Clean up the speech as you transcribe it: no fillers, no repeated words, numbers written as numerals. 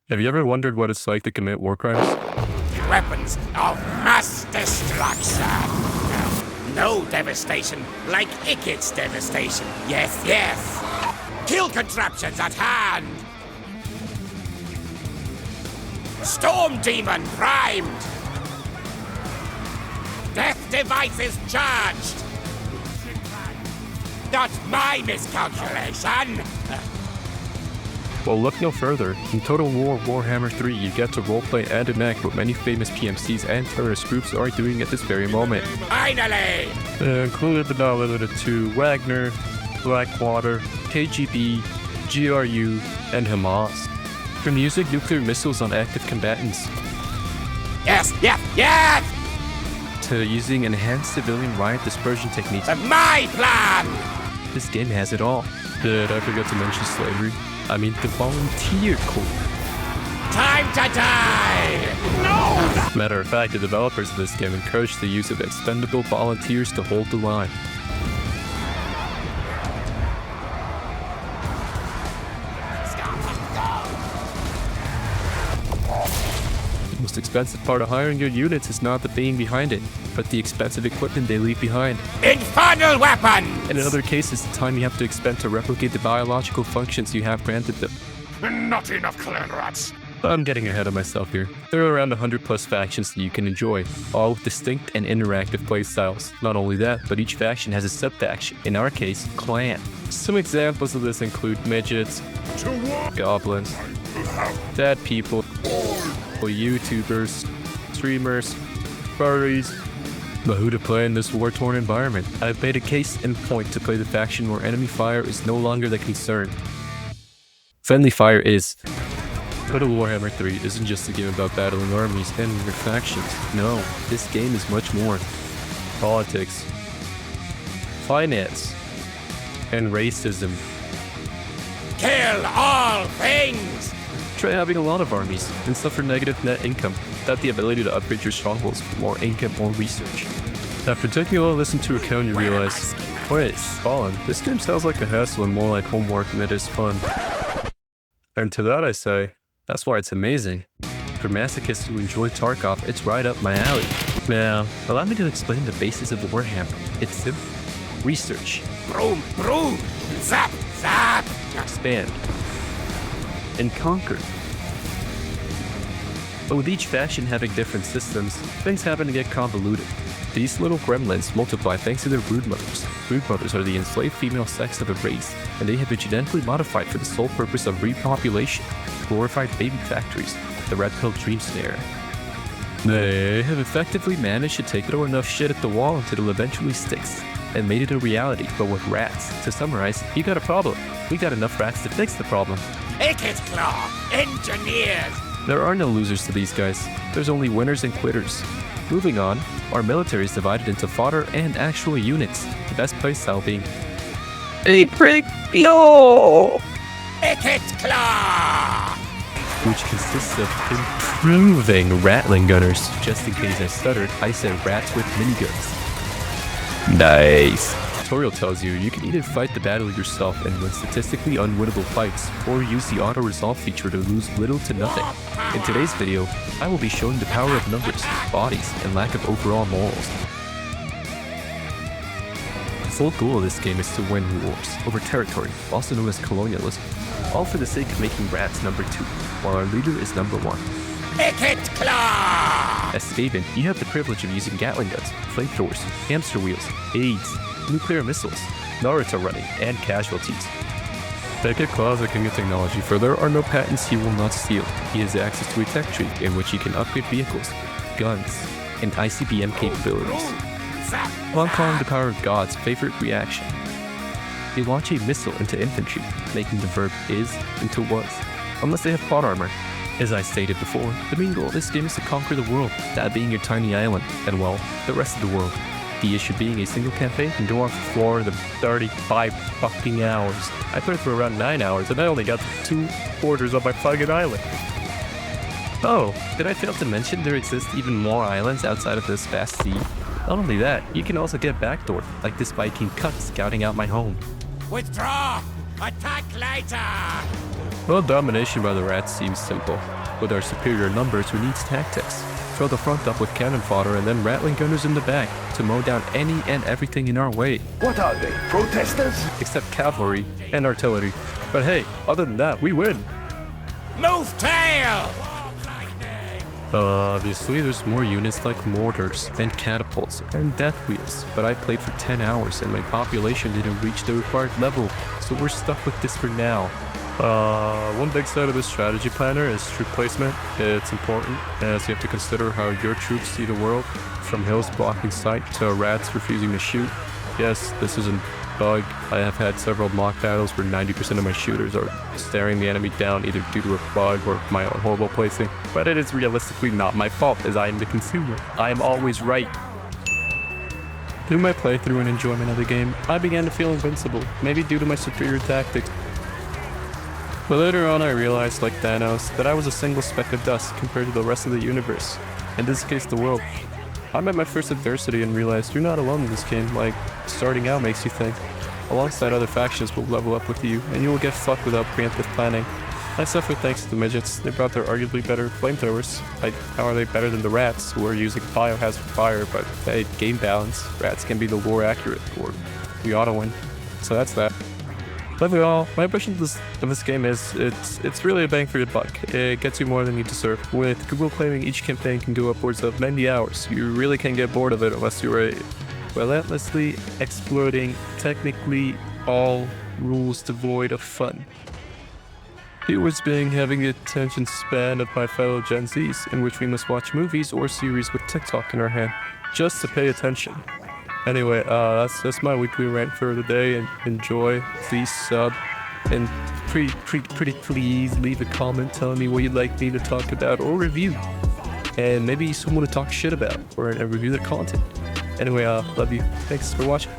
Have you ever wondered what it's like to commit war crimes? Weapons of mass destruction. No devastation like Ickett's devastation. Yes, yes. Kill contraptions at hand. Storm Demon primed. Death devices charged. Not my miscalculation. Well, look no further. In Total War Warhammer 3, you get to roleplay and enact what many famous PMCs and terrorist groups are doing at this very moment. Finally! Included but not limited to Wagner, Blackwater, KGB, GRU, and Hamas. From using nuclear missiles on active combatants, Yes, yes, yes! to using enhanced civilian riot dispersion techniques, My plan! this game has it all. Did I forget to mention slavery? I mean the volunteer corps. Time to die! No! Matter of fact, the developers of this game encouraged the use of expendable volunteers to hold the line. The most expensive part of hiring your units is not the being behind it, but the expensive equipment they leave behind. Infernal weapon! And in other cases, the time you have to expend to replicate the biological functions you have granted them. Not enough clan rats. I'm getting ahead of myself here. There are around 100 plus factions that you can enjoy, all with distinct and interactive playstyles. Not only that, but each faction has a sub-faction, in our case, clan. Some examples of this include midgets, goblins, dead people, YouTubers, streamers, furries. But who to play in this war-torn environment? I've made a case in point to play the faction where enemy fire is no longer the concern. Friendly fire is. Total Warhammer 3 isn't just a game about battling armies and your factions. No, this game is much more. Politics, finance, and racism. Kill all things! Try having a lot of armies and suffer negative net income without the ability to upgrade your strongholds for more income or research. After taking a little listen to account, you realize, wait, Fallen, this game sounds like a hassle and more like homework than it is fun. And to that I say, that's why it's amazing. For masochists who enjoy Tarkov, it's right up my alley. Now, allow me to explain the basis of Warhammer. It's simple. Research, Broom, broom! Zap, zap! expand, and conquer. But with each faction having different systems, things happen to get convoluted. These little gremlins multiply thanks to their brood mothers. Brood mothers are the enslaved female sex of a race, and they have been genetically modified for the sole purpose of repopulation, glorified baby factories, the red pill dream snare. They have effectively managed to take throw enough shit at the wall until it eventually sticks, and made it a reality, but with rats. To summarize, you got a problem. We got enough rats to fix the problem. Ickett's Claw! Engineers! There are no losers to these guys. There's only winners and quitters. Moving on, our military is divided into fodder and actual units, the best playstyle being a prick yo, Ickett's Claw! which consists of improving rattling gunners. Just in case I stuttered, I said rats with miniguns. Nice. The tutorial tells you you can either fight the battle yourself and win statistically unwinnable fights, or use the auto-resolve feature to lose little to nothing. In today's video, I will be showing the power of numbers, bodies, and lack of overall morals. The full goal of this game is to win wars over territory, also known as colonialism, all for the sake of making rats number 2, while our leader is number 1. Ickett's Claw! As Skaven, you have the privilege of using Gatling guns, flamethrowers, hamster wheels, AIDS, nuclear missiles, Naruto running, and casualties. Ickett's Claw is a king of technology, for there are no patents he will not steal. He has access to a tech tree in which he can upgrade vehicles, guns, and ICBM capabilities. Zap, Upon calling the power of God's favorite reaction, they launch a missile into infantry, making the verb is into was, unless they have plot armor. As I stated before, the main goal of this game is to conquer the world, that being your tiny island, and well, the rest of the world. The issue being a single campaign can go on for more than 35 fucking hours. I played for around 9 hours and I only got 2 quarters of my fucking island. Oh, did I fail to mention there exist even more islands outside of this vast sea? Not only that, you can also get backdoored, like this Viking cut scouting out my home. Withdraw! Attack later! Well, domination by the rats seems simple. With our superior numbers, who needs tactics? Fill the front up with cannon fodder and then rattling gunners in the back to mow down any and everything in our way. What are they, protesters? Except cavalry and artillery. But hey, other than that, we win. Move tail! Obviously, there's more units like mortars and catapults and death wheels, but I played for 10 hours and my population didn't reach the required level, so we're stuck with this for now. One big side of the strategy planner is troop placement. It's important, as you have to consider how your troops see the world, from hills blocking sight to rats refusing to shoot. Yes, this isn't bug. I have had several mock battles where 90% of my shooters are staring the enemy down either due to a bug or my own horrible placing. But it is realistically not my fault, as I am the consumer. I am always right. Through my playthrough and enjoyment of the game, I began to feel invincible, maybe due to my superior tactics. But later on I realized, like Thanos, that I was a single speck of dust compared to the rest of the universe. In this case, the world. I met my first adversity and realized you're not alone in this game. Like, starting out makes you think. Alongside other factions will level up with you, and you will get fucked without preemptive planning. I suffered thanks to the midgets. They brought their arguably better flamethrowers. How are they better than the rats, who are using biohazard fire, but hey, game balance. Rats can be the lore accurate, or we auto-win. So that's that. Overall, my impression of this game is it's really a bang for your buck. It gets you more than you deserve. With Google claiming each campaign can go upwards of 90 hours, you really can't get bored of it unless you're relentlessly exploiting technically all rules devoid of fun. Viewers being having the attention span of my fellow Gen Zs, in which we must watch movies or series with TikTok in our hand, just to pay attention. Anyway, that's my weekly rant for the day, and enjoy. Please sub, and pretty please leave a comment telling me what you'd like me to talk about or review, and maybe someone to talk shit about or review their content. Anyway, love you. Thanks for watching.